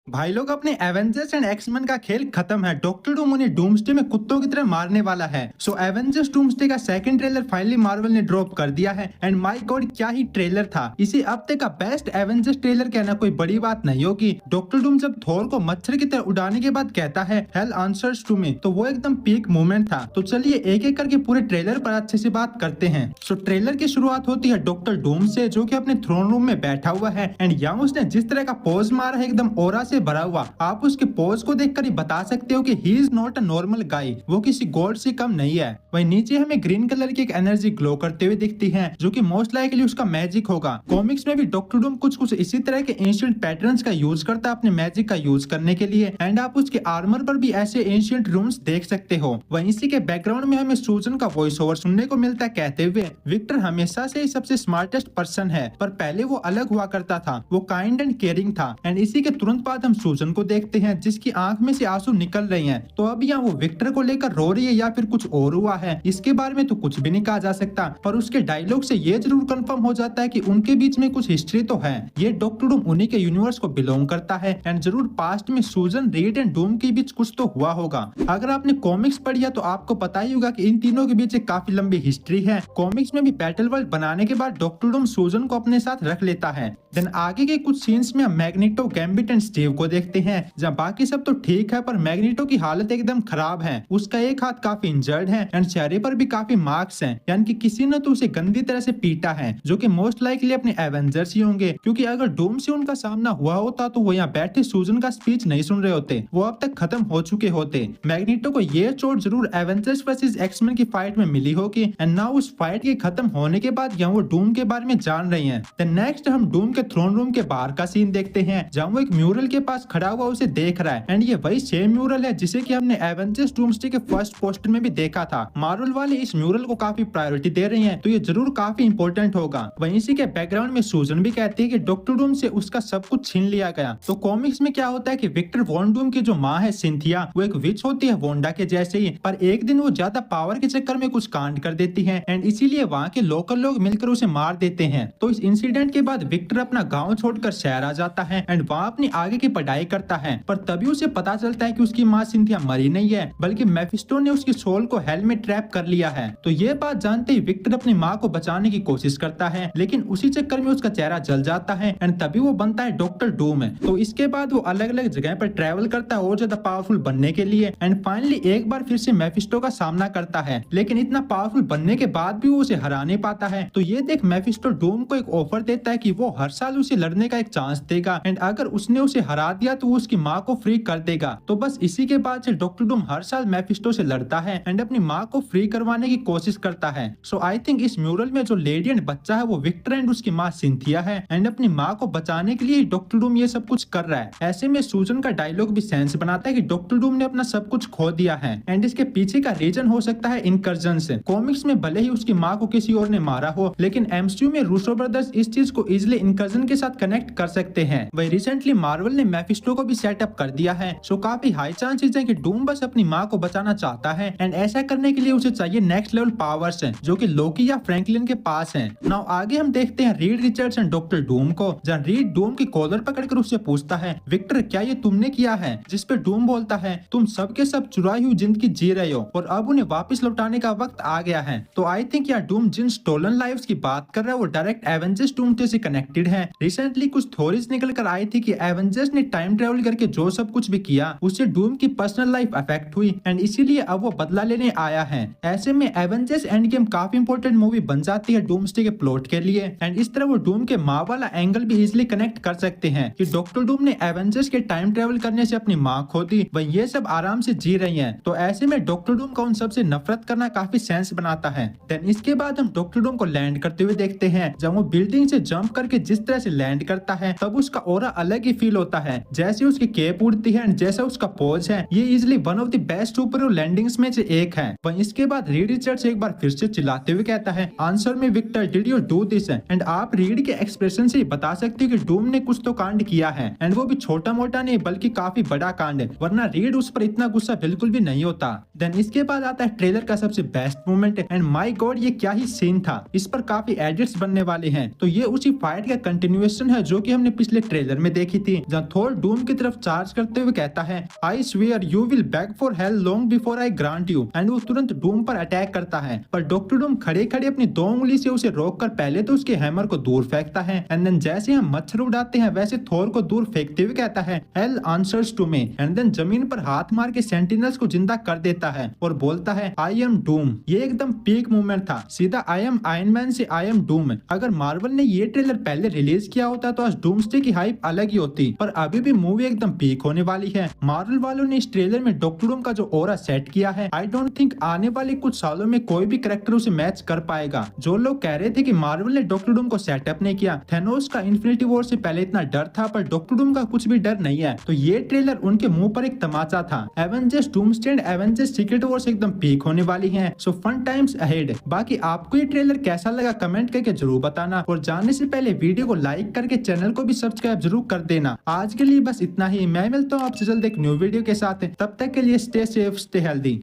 भाई लोग अपने एवेंजर्स एंड एक्समैन का खेल खत्म है। डॉक्टर डूम उन्हें डूम्सडे में कुत्तों की तरह मारने वाला है। सो एवेंजर्स डूम्सडे का सेकंड ट्रेलर फाइनली मार्वल ने ड्रॉप कर दिया है एंड माय गॉड क्या ही ट्रेलर था। इसी हफ्ते का बेस्ट एवेंजर्स ट्रेलर कहना कोई बड़ी बात नहीं होगी। डॉक्टर डूम जब थोर को मच्छर की तरह उड़ाने के बाद कहता है हेल आंसर्स टू मी, तो वो एकदम पीक मोमेंट था। तो चलिए एक एक करके पूरे ट्रेलर पर अच्छे से बात करते हैं। सो ट्रेलर की शुरुआत होती है डॉक्टर डूम से, जो कि अपने थ्रोन रूम में बैठा हुआ है एंड यहाँ उसने जिस तरह का पोज मारा है एकदम ऑरा से भरा हुआ। आप उसके पोज को देखकर ही बता सकते हो कि he is not a normal guy, वो किसी गॉड से कम नहीं है। वहीं नीचे हमें ग्रीन कलर की एक एनर्जी ग्लो करते हुए दिखती है, जो कि मोस्ट लाइकली उसका मैजिक होगा। कॉमिक्स में भी डॉक्टर डूम कुछ कुछ इसी तरह के एंशिएंट पैटर्न्स का यूज करता है अपने मैजिक का यूज करने के लिए एंड आप उसके आर्मर पर भी ऐसे एंशिएंट रून्स देख सकते हो। वहीं इसी के बैकग्राउंड में हमें सूजन का वॉइस ओवर सुनने को मिलता है कहते हुए विक्टर हमेशा से ही सबसे स्मार्टेस्ट पर्सन है, पर पहले वो अलग हुआ करता था, वो काइंड एंड केयरिंग था। एंड इसी के तुरंत बाद हम सूजन को देखते हैं जिसकी आंख में से आंसू निकल रहे हैं। तो अब यहाँ वो विक्टर को लेकर रो रही है या फिर कुछ और हुआ है, इसके बारे में तो कुछ भी नहीं कहा जा सकता, पर उसके डायलॉग से ये जरूर कंफर्म हो जाता है कि उनके बीच में कुछ हिस्ट्री तो है। ये डॉक्टर डूम उन्हीं के यूनिवर्स को बिलोंग करता है एंड जरूर पास्ट में सूजन, रीड एंड डूम के बीच कुछ तो हुआ होगा। अगर आपने कॉमिक्स पढ़ी है तो आपको पता ही होगा कि इन तीनों के बीच एक काफी लंबी हिस्ट्री है। कॉमिक्स में भी बैटल वर्ल्ड बनाने के बाद डॉक्टर डूम सूजन को अपने साथ रख लेता है। देन आगे के कुछ सीन्स में हम मैग्नेटो, गैम्बिट एंड स्टीव को देखते हैं, जहाँ बाकी सब तो ठीक है पर मैग्नेटो की हालत एकदम खराब है। उसका एक हाथ काफी इंजर्ड है एंड चेहरे पर भी काफी मार्क्स हैं, यानी कि किसी ने तो उसे गंदी तरह से पीटा है, जो कि मोस्ट लाइकली अपने एवेंजर्स ही होंगे, क्योंकि अगर डूम से उनका सामना हुआ होता तो वो यहाँ बैठे सूजन का स्पीच नहीं सुन रहे होते, वो अब तक खत्म हो चुके होते। मैग्नेटो को ये चोट जरूर एवेंजर्स वर्सेस एक्समैन की फाइट में मिली होगी एंड नाउ उस फाइट के खत्म होने के बाद यहाँ वो डूम के बारे में जान रही है। देन नेक्स्ट हम डूम के थ्रोन रूम के बाहर का सीन देखते हैं, जहाँ वो एक म्यूरल के पास खड़ा हुआ उसे देख रहा है एंड ये वही सेम म्यूरल है जिसे कि हमने एवेंजर्स डूम्सडे के फर्स्ट पोस्टर में भी देखा था। मार्वल वाले इस म्यूरल को काफी प्रायोरिटी दे रहे हैं, तो ये जरूर काफी इंपॉर्टेंट होगा। वहीं इसी के बैकग्राउंड में सूजन भी कहती है कि डॉक्टर डूम से उसका सब कुछ छीन लिया गया। तो कॉमिक्स में क्या होता है कि विक्टर वॉन डूम की जो माँ है सिंथिया, वो एक विच होती है वोंडा के जैसे ही, पर एक दिन वो ज्यादा पावर के चक्कर में कुछ कांड कर देती है एंड इसीलिए वहाँ के लोकल लोग मिलकर उसे मार देते हैं। तो इस इंसिडेंट के बाद विक्टर अपना गाँव छोड़कर शहर आ जाता है एंड वहाँ अपनी आगे की पढ़ाई करता है, पर तभी उसे पता चलता है कि उसकी माँ सिंथिया मरी नहीं है, बल्कि मेफिस्टो ने उसकी सोल को हेल में ट्रैप कर लिया है। तो ये बात जानते ही विक्टर अपनी माँ को बचाने की कोशिश करता है, लेकिन उसी चक्कर में उसका चेहरा जल जाता है एंड तभी वो बनता है डॉक्टर डूम। तो इसके बाद वो अलग अलग जगह पर ट्रैवल करता है और ज्यादा पावरफुल बनने के लिए एंड फाइनली एक बार फिर से मेफिस्टो का सामना करता है, लेकिन इतना पावरफुल बनने के बाद भी वो उसे हरा नहीं पाता है। तो ये देख मेफिस्टो डूम को एक ऑफर देता है कि वो हर साल उसे लड़ने का एक चांस देगा एंड अगर उसने उसे हरा दिया तो वो उसकी माँ को फ्री कर देगा। तो बस इसी के बाद से डॉक्टर डूम हर साल मेफिस्टो से लड़ता है एंड अपनी माँ को फ्री करवाने की कोशिश करता है। सो आई थिंक इस म्यूरल में जो लेडी एंड बच्चा है वो विक्टर एंड उसकी माँ सिंथिया है एंड अपनी माँ को बचाने के लिए डॉक्टर डूम ये सब कुछ कर रहा है। ऐसे में सूजन का डायलॉग भी सेंस बनाता है कि डॉक्टर डूम ने अपना सब कुछ खो दिया है एंड इसके पीछे का रीजन हो सकता है इनकर्जन से। कॉमिक्स में भले ही उसकी माँ को किसी और ने मारा हो, लेकिन एमसीयू में रूसो ब्रदर्स इस चीज को इजिली इनकर्जन के साथ कनेक्ट कर सकते हैं। वही रिसेंटली मार्वल ने मेफिस्टो को भी सेटअप कर दिया है, सो काफी हाई चांसेस है कि डूम बस अपनी माँ को बचाना चाहता है एंड ऐसा करने के लिए उसे चाहिए नेक्स्ट लेवल पावर्स हैं, जो कि लोकी या फ्रैंकलिन के पास हैं। नाउ आगे हम देखते हैं Reed Richards and doctor Doom को, जहाँ रीड डूम की कॉलर पकड़कर उससे पूछता है विक्टर क्या ये तुमने किया है, जिस पे डूम बोलता है तुम सबके सब चुराई हुई जिंदगी जी रहे हो और अब उन्हें वापस लौटाने का वक्त आ गया है। तो आई थिंक यार डूम जिन स्टोलन लाइव्स की बात कर रहा है वो डायरेक्ट एवेंजर्स डूम्सडे से कनेक्टेड है। रिसेंटली कुछ थ्योरीज निकल कर आई थी कि एवेंजर्स ने टाइम ट्रेवल करके जो सब कुछ भी किया उससे डूम की पर्सनल लाइफ अफेक्ट हुई एंड इसीलिए अब वो बदला लेने आया है। ऐसे में एवेंजर्स एंड गेम काफी इंपॉर्टेंट मूवी बन जाती है डूम्सडे के प्लॉट के लिए एंड इस तरह वो डूम के माँ वाला एंगल भी इजिली कनेक्ट कर सकते हैं कि डॉक्टर डूम ने एवेंजर्स के टाइम ट्रेवल करने से अपनी माँ खो दी, वही ये सब आराम से जी रही हैं। तो ऐसे में डॉक्टर डूम का उन सबसे नफरत करना काफी सेंस बनाता है। देन इसके बाद हम डॉक्टर डूम को लैंड करते हुए देखते हैं, जब वो बिल्डिंग से जंप करके जिस तरह से लैंड करता है तब उसका ऑरा अलग ही फील होता है, जैसे उसकी केप उड़ती है एंड जैसा उसका पोज है, ये easily one of the best super landings में से एक है। वहीं इसके बाद रीड रिचर्ड्स एक बार फिर से चिल्लाते हुए कहता है answer me Victor, did you do this? And आप रीड के एक्सप्रेशन से बता सकते हो कि डूम ने कुछ तो कांड किया है एंड वो भी छोटा मोटा नहीं बल्कि काफी बड़ा कांड है, वरना रीड उस पर इतना गुस्सा बिल्कुल भी नहीं होता। देन इसके बाद आता है ट्रेलर का सबसे best moment and my God ये क्या ही सीन था, इस पर काफी एडिट्स बनने वाले हैं। तो ये उसी फाइट का कंटिन्यूएशन है जो कि हमने पिछले ट्रेलर में देखी थी, जहाँ थोर डूम की तरफ चार्ज करते हुए कहता है I swear you will back for help long before I grant you, and वो तुरंत डूम पर अटैक करता है। पर डॉक्टर डूम खड़े खड़े अपनी 2 उंगली से उसे रोककर पहले तो उसके हैमर को दूर फेंकता है, एंड देन जैसे हम मच्छर उड़ाते हैं वैसे थोर को दूर फेंकते हुए कहता है hell answers to me, and then जमीन पर हाथ मार के सेंटिनल्स को जिंदा कर देता है और बोलता है आई एम डूम। ये एकदम पीक मूवमेंट था, सीधा आई एम आयरन मैन से आई एम डूम। अगर मार्वल ने ये ट्रेलर पहले रिलीज किया होता तो आज डूम्सडे की हाइप अलग ही होती, पर अभी भी मूवी एकदम पीक होने वाली है। मार्वल वालों ने इस ट्रेलर में डॉक्टर डूम का जो ऑरा सेट किया है, आई डोंट थिंक आने वाले कुछ सालों में कोई भी कैरेक्टर उसे मैच कर पाएगा। जो लोग कह रहे थे कि मार्वल ने डॉक्टर डूम को सेटअप नहीं किया, थेनोस का इन्फिनिटी वॉर से पहले इतना डर था, पर डॉक्टर डूम का कुछ भी डर नहीं है, तो ये ट्रेलर उनके मुंह पर एक तमाचा था। Avengers doomsday and Avengers secret Wars एकदम पीक होने वाली हैं, सो फन टाइम्स अहेड। बाकी आपको ये ट्रेलर कैसा लगा कमेंट करके जरूर बताना, और जाने से पहले वीडियो को लाइक करके चैनल को भी सब्सक्राइब जरूर कर देना। आज के लिए बस इतना ही, मैं मिलता हूँ आपसे जल्द एक न्यू वीडियो के साथ, तब तक के लिए स्टे सेफ स्टे हेल्दी।